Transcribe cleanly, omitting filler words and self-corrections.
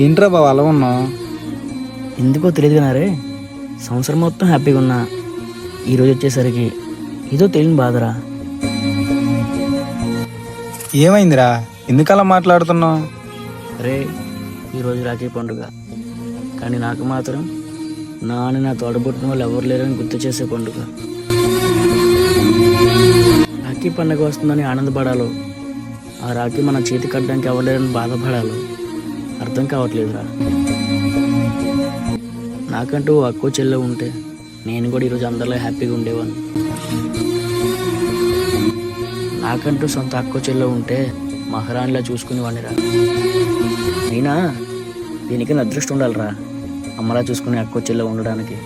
ఏంట్రా బావ అలా ఉన్నావు? ఎందుకో తెలియదు కానీ సంవత్సరం మొత్తం హ్యాపీగా ఉన్నా, ఈరోజు వచ్చేసరికి ఏదో తెలియని బాధరా. ఏమైందిరా, ఎందుకలా మాట్లాడుతున్నావు? రే, ఈరోజు రాఖీ పండుగ, కానీ నాకు మాత్రం నా తోడబుట్టిన వాళ్ళు ఎవరు లేరని గుర్తు చేసే పండుగ. రాఖీ పండుగ వస్తుందని ఆనందపడాలో, ఆ రాఖీ మన చేతి కట్టడానికి ఎవరు బాధపడాలో అర్థం కావట్లేదురా. నాకంటూ అక్కో చెల్లె ఉంటే నేను కూడా ఈరోజు అందరిలో హ్యాపీగా ఉండేవాడిని. నాకంటూ సొంత అక్కో చెల్లె ఉంటే మహారాణిలా చూసుకునేవాడినిరా. అయినా దీనికి నా అదృష్టం ఉండాలిరా, అమ్మలా చూసుకునే అక్కో చెల్లె ఉండడానికి.